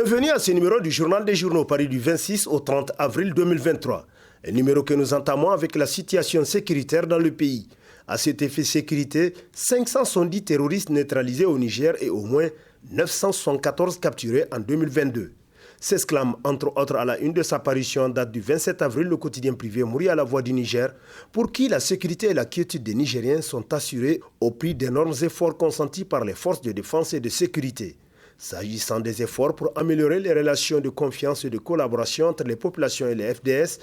Bienvenue à ce numéro du Journal des Journaux paru du 26 au 30 avril 2023. Un numéro que nous entamons avec la situation sécuritaire dans le pays. À cet effet sécurité, 570 terroristes neutralisés au Niger et au moins 974 capturés en 2022. S'exclame entre autres à la une de sa parution en date du 27 avril le quotidien privé Mouri à la Voix du Niger, pour qui la sécurité et la quiétude des Nigériens sont assurées au prix d'énormes efforts consentis par les forces de défense et de sécurité. S'agissant des efforts pour améliorer les relations de confiance et de collaboration entre les populations et les FDS,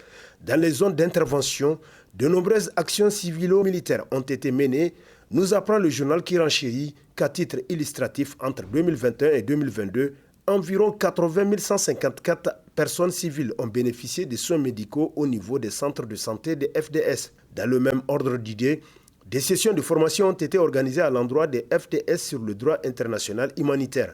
dans les zones d'intervention, de nombreuses actions civilo-militaires ont été menées, nous apprend le journal qui renchérit qu'à titre illustratif entre 2021 et 2022, environ 80 154 personnes civiles ont bénéficié des soins médicaux au niveau des centres de santé des FDS. Dans le même ordre d'idées, des sessions de formation ont été organisées à l'endroit des FDS sur le droit international humanitaire.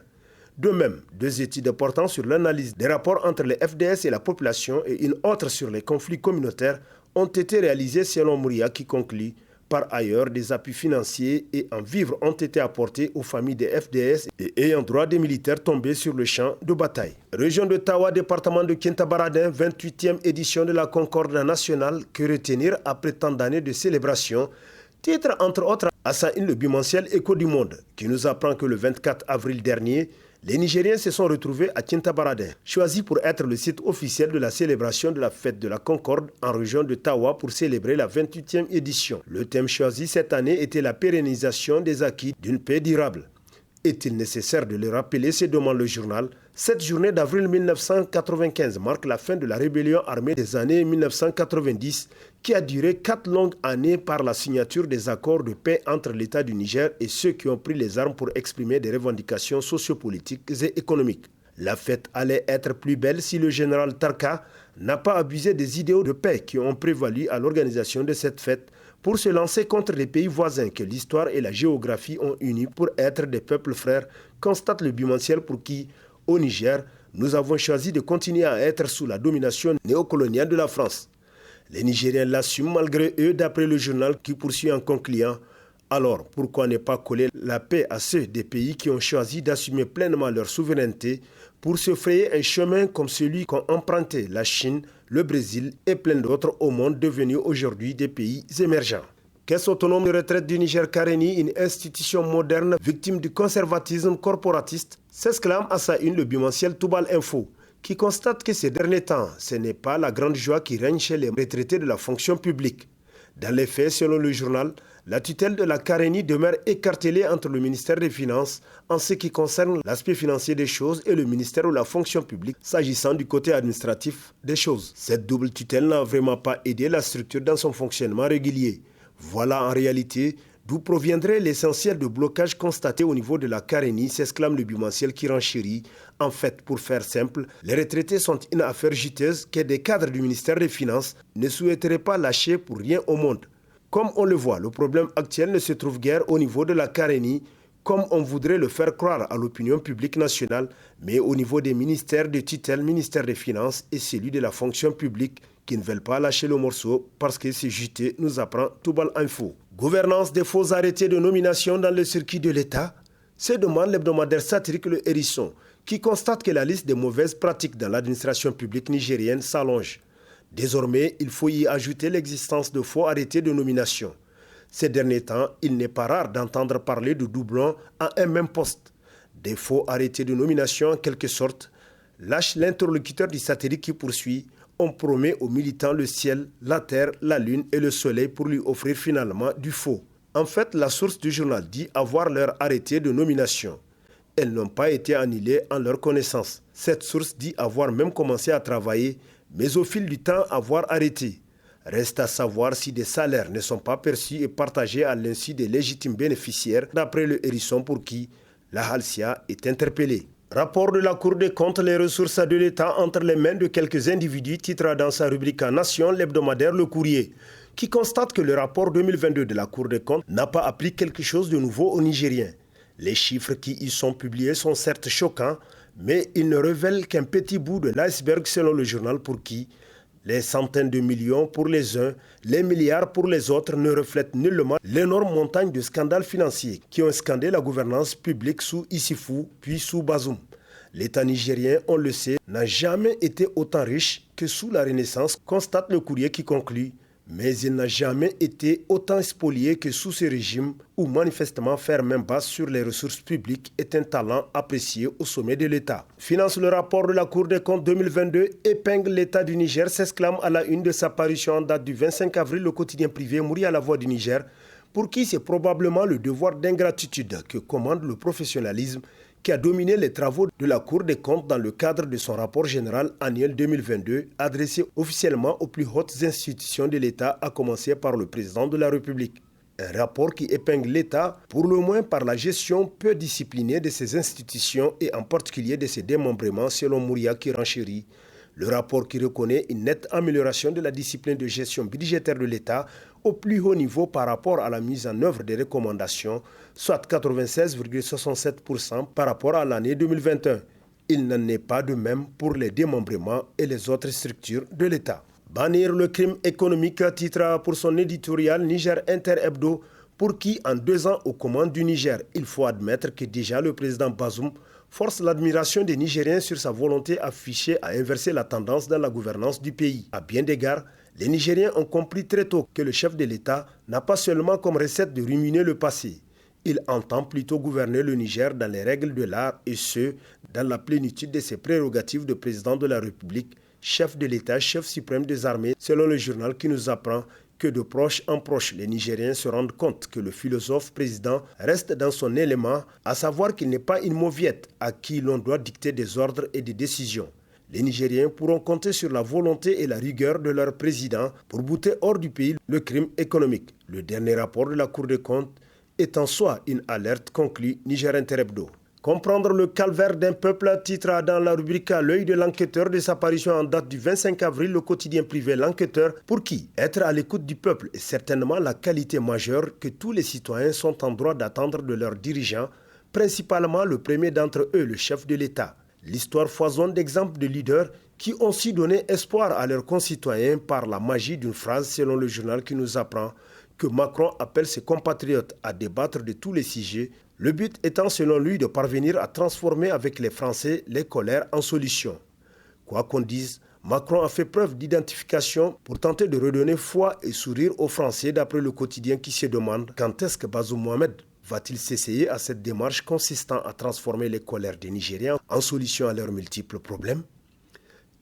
De même, 2 études portant sur l'analyse des rapports entre les FDS et la population et une autre sur les conflits communautaires ont été réalisées selon Mouria qui conclut. Par ailleurs, des appuis financiers et en vivres ont été apportés aux familles des FDS et ayant droit des militaires tombés sur le champ de bataille. Région de Tawa, département de Kintabaradin, 28e édition de la Concorde nationale, que retenir après tant d'années de célébration. Titre entre autres à sa une le bimensuel Écho du Monde, qui nous apprend que le 24 avril dernier, les Nigériens se sont retrouvés à Kintabaradin, choisi pour être le site officiel de la célébration de la fête de la Concorde en région de Tawa pour célébrer la 28e édition. Le thème choisi cette année était la pérennisation des acquis d'une paix durable. Est-il nécessaire de le rappeler, se demande le journal. Cette journée d'avril 1995 marque la fin de la rébellion armée des années 1990 qui a duré 4 longues années par la signature des accords de paix entre l'État du Niger et ceux qui ont pris les armes pour exprimer des revendications sociopolitiques et économiques. La fête allait être plus belle si le général Tarka n'a pas abusé des idéaux de paix qui ont prévalu à l'organisation de cette fête pour se lancer contre les pays voisins que l'histoire et la géographie ont unis pour être des peuples frères, constate le bimensuel pour qui, au Niger, nous avons choisi de continuer à être sous la domination néocoloniale de la France. Les Nigériens l'assument malgré eux, d'après le journal qui poursuit en concluant. Alors, pourquoi ne pas coller la paix à ceux des pays qui ont choisi d'assumer pleinement leur souveraineté pour se frayer un chemin comme celui qu'ont emprunté la Chine, le Brésil et plein d'autres au monde devenus aujourd'hui des pays émergents. Caisse autonome de retraite du Niger Carénie, une institution moderne victime du conservatisme corporatiste, s'exclame à sa une le bimensuel Toubal Info, qui constate que ces derniers temps, ce n'est pas la grande joie qui règne chez les retraités de la fonction publique. Dans les faits, selon le journal, la tutelle de la Carénie demeure écartelée entre le ministère des Finances en ce qui concerne l'aspect financier des choses et le ministère de la fonction publique s'agissant du côté administratif des choses. Cette double tutelle n'a vraiment pas aidé la structure dans son fonctionnement régulier. Voilà en réalité d'où proviendrait l'essentiel de blocage constaté au niveau de la Carénie, s'exclame le bimensuel qui renchérit. En fait, pour faire simple, les retraités sont une affaire juteuse que des cadres du ministère des Finances ne souhaiteraient pas lâcher pour rien au monde. Comme on le voit, le problème actuel ne se trouve guère au niveau de la Carénie, comme on voudrait le faire croire à l'opinion publique nationale, mais au niveau des ministères de tutelle, ministère des Finances et celui de la fonction publique, qui ne veulent pas lâcher le morceau parce que c'est juteux, nous apprend Toubal Info. Gouvernance des faux arrêtés de nomination dans le circuit de l'État, se demande l'hebdomadaire satirique Le Hérisson, qui constate que la liste des mauvaises pratiques dans l'administration publique nigérienne s'allonge. Désormais, il faut y ajouter l'existence de faux arrêtés de nomination. Ces derniers temps, il n'est pas rare d'entendre parler de doublons à un même poste. Des faux arrêtés de nomination en quelque sorte, lâche l'interlocuteur du satirique qui poursuit. On promet aux militants le ciel, la terre, la lune et le soleil pour lui offrir finalement du faux. En fait, la source du journal dit avoir leur arrêté de nomination. Elles n'ont pas été annulées en leur connaissance. Cette source dit avoir même commencé à travailler, mais au fil du temps avoir arrêté. Reste à savoir si des salaires ne sont pas perçus et partagés à l'insu des légitimes bénéficiaires, d'après le Hérisson pour qui la Halcia est interpellée. Rapport de la Cour des comptes, les ressources de l'État entre les mains de quelques individus, titre dans sa rubrique Nation, l'hebdomadaire Le Courrier, qui constate que le rapport 2022 de la Cour des comptes n'a pas appris quelque chose de nouveau aux Nigériens. Les chiffres qui y sont publiés sont certes choquants, mais ils ne révèlent qu'un petit bout de l'iceberg selon le journal pour qui les centaines de millions pour les uns, les milliards pour les autres ne reflètent nullement l'énorme montagne de scandales financiers qui ont scandé la gouvernance publique sous Issifou puis sous Bazoum. L'État nigérien, on le sait, n'a jamais été autant riche que sous la Renaissance, constate le courrier qui conclut. Mais il n'a jamais été autant spolié que sous ce régime où manifestement faire main basse sur les ressources publiques est un talent apprécié au sommet de l'État. Finance le rapport de la Cour des comptes 2022, épingle l'État du Niger, s'exclame à la une de sa parution en date du 25 avril le quotidien privé Mouri à la Voix du Niger, pour qui c'est probablement le devoir d'ingratitude que commande le professionnalisme qui a dominé les travaux de la Cour des comptes dans le cadre de son rapport général annuel 2022 adressé officiellement aux plus hautes institutions de l'État, à commencer par le président de la République. Un rapport qui épingle l'État, pour le moins par la gestion peu disciplinée de ses institutions et en particulier de ses démembrements, selon Mouria qui renchérit. Le rapport qui reconnaît une nette amélioration de la discipline de gestion budgétaire de l'État au plus haut niveau par rapport à la mise en œuvre des recommandations, soit 96,67% par rapport à l'année 2021. Il n'en est pas de même pour les démembrements et les autres structures de l'État. Bannir le crime économique, titre pour son éditorial Niger Inter Hebdo, pour qui, en 2 ans aux commandes du Niger, il faut admettre que déjà le président Bazoum force l'admiration des Nigériens sur sa volonté affichée à inverser la tendance dans la gouvernance du pays. À bien d'égards, les Nigériens ont compris très tôt que le chef de l'État n'a pas seulement comme recette de ruminer le passé. Il entend plutôt gouverner le Niger dans les règles de l'art et ce, dans la plénitude de ses prérogatives de président de la République, chef de l'État, chef suprême des armées, selon le journal qui nous apprend que de proche en proche, les Nigériens se rendent compte que le philosophe président reste dans son élément, à savoir qu'il n'est pas une mauviette à qui l'on doit dicter des ordres et des décisions. Les Nigériens pourront compter sur la volonté et la rigueur de leur président pour bouter hors du pays le crime économique. Le dernier rapport de la Cour des comptes est en soi une alerte, conclut Niger Inter Hebdo. Comprendre le calvaire d'un peuple, titre dans la rubrique à l'œil de l'enquêteur de sa parution en date du 25 avril, le quotidien privé L'Enquêteur, pour qui être à l'écoute du peuple est certainement la qualité majeure que tous les citoyens sont en droit d'attendre de leurs dirigeants, principalement le premier d'entre eux, le chef de l'État. L'histoire foisonne d'exemples de leaders qui ont su donner espoir à leurs concitoyens par la magie d'une phrase, selon le journal qui nous apprend que Macron appelle ses compatriotes à débattre de tous les sujets, le but étant selon lui de parvenir à transformer avec les Français les colères en solutions. Quoi qu'on dise, Macron a fait preuve d'identification pour tenter de redonner foi et sourire aux Français, d'après le quotidien qui se demande quand est-ce que Bazoum Mohamed va-t-il s'essayer à cette démarche consistant à transformer les colères des Nigériens en solutions à leurs multiples problèmes.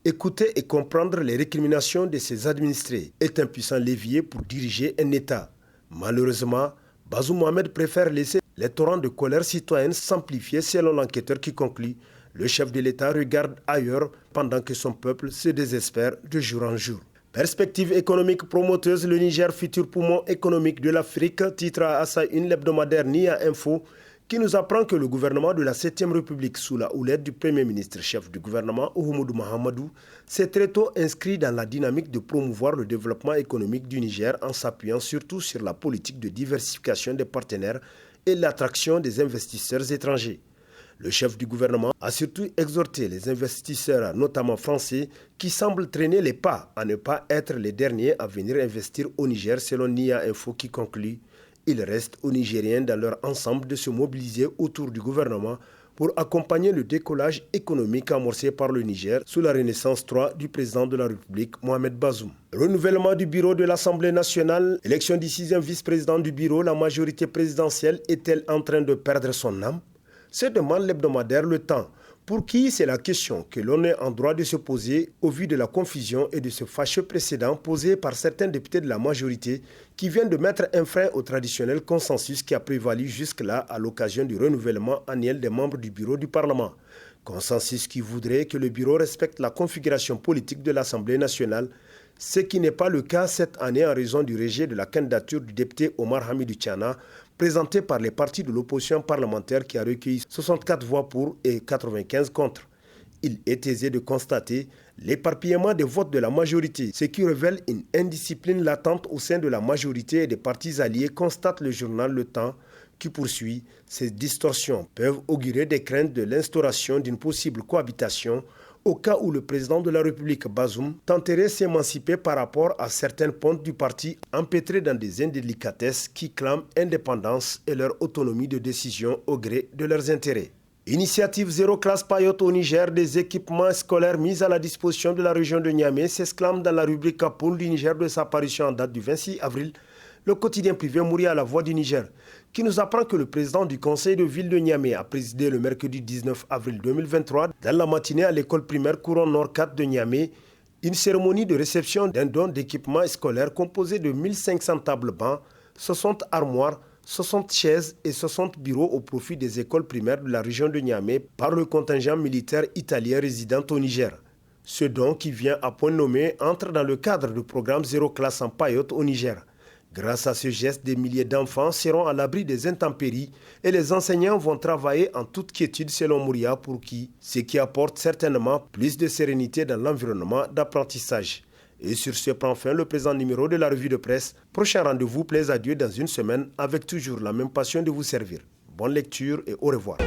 Écouter et comprendre les récriminations de ses administrés est un puissant levier pour diriger un État. Malheureusement, Bazoum Mohamed préfère laisser les torrents de colère citoyenne s'amplifier, selon l'enquêteur qui conclut. Le chef de l'État regarde ailleurs pendant que son peuple se désespère de jour en jour. Perspective économique promoteuse, le Niger, futur poumon économique de l'Afrique, titre à sa une l'hebdomadaire NIA Info, qui nous apprend que le gouvernement de la 7e République, sous la houlette du Premier ministre chef du gouvernement, Oumoudou Mahamadou, s'est très tôt inscrit dans la dynamique de promouvoir le développement économique du Niger en s'appuyant surtout sur la politique de diversification des partenaires et l'attraction des investisseurs étrangers. Le chef du gouvernement a surtout exhorté les investisseurs, notamment français, qui semblent traîner les pas à ne pas être les derniers à venir investir au Niger, selon NIA Info qui conclut. Il reste aux Nigériens dans leur ensemble de se mobiliser autour du gouvernement pour accompagner le décollage économique amorcé par le Niger sous la Renaissance 3 du président de la République, Mohamed Bazoum. Renouvellement du bureau de l'Assemblée nationale, élection du 6e vice-président du bureau, la majorité présidentielle est-elle en train de perdre son âme? Se demande l'hebdomadaire Le Temps, pour qui c'est la question que l'on est en droit de se poser au vu de la confusion et de ce fâcheux précédent posé par certains députés de la majorité qui viennent de mettre un frein au traditionnel consensus qui a prévalu jusque-là à l'occasion du renouvellement annuel des membres du bureau du Parlement. Consensus qui voudrait que le bureau respecte la configuration politique de l'Assemblée nationale, ce qui n'est pas le cas cette année en raison du rejet de la candidature du député Omar Hamidou Tiana, présenté par les partis de l'opposition parlementaire qui a recueilli 64 voix pour et 95 contre. Il est aisé de constater l'éparpillement des votes de la majorité, ce qui révèle une indiscipline latente au sein de la majorité et des partis alliés, constate le journal Le Temps, qui poursuit. Ces distorsions peuvent augurer des craintes de l'instauration d'une possible cohabitation au cas où le président de la République, Bazoum, tenterait de s'émanciper par rapport à certaines pontes du parti empêtrées dans des indélicatesses qui clament indépendance et leur autonomie de décision au gré de leurs intérêts. Initiative Zéro Classe Payotte au Niger, des équipements scolaires mis à la disposition de la région de Niamey s'exclame dans la rubrique Poule du Niger de sa parution en date du 26 avril. Le quotidien privé Mouria à la Voix du Niger, qui nous apprend que le président du conseil de ville de Niamey a présidé le mercredi 19 avril 2023 dans la matinée à l'école primaire Courant Nord 4 de Niamey, une cérémonie de réception d'un don d'équipements scolaires composé de 1500 tables bancs, 60 armoires, 60 chaises et 60 bureaux au profit des écoles primaires de la région de Niamey par le contingent militaire italien résident au Niger. Ce don qui vient à point nommé entre dans le cadre du programme Zéro Classe en Payotte au Niger. Grâce à ce geste, des milliers d'enfants seront à l'abri des intempéries et les enseignants vont travailler en toute quiétude selon Mouria pour ce qui apporte certainement plus de sérénité dans l'environnement d'apprentissage. Et sur ce prend fin le présent numéro de la revue de presse. Prochain rendez-vous, plaise à Dieu dans une semaine avec toujours la même passion de vous servir. Bonne lecture et au revoir.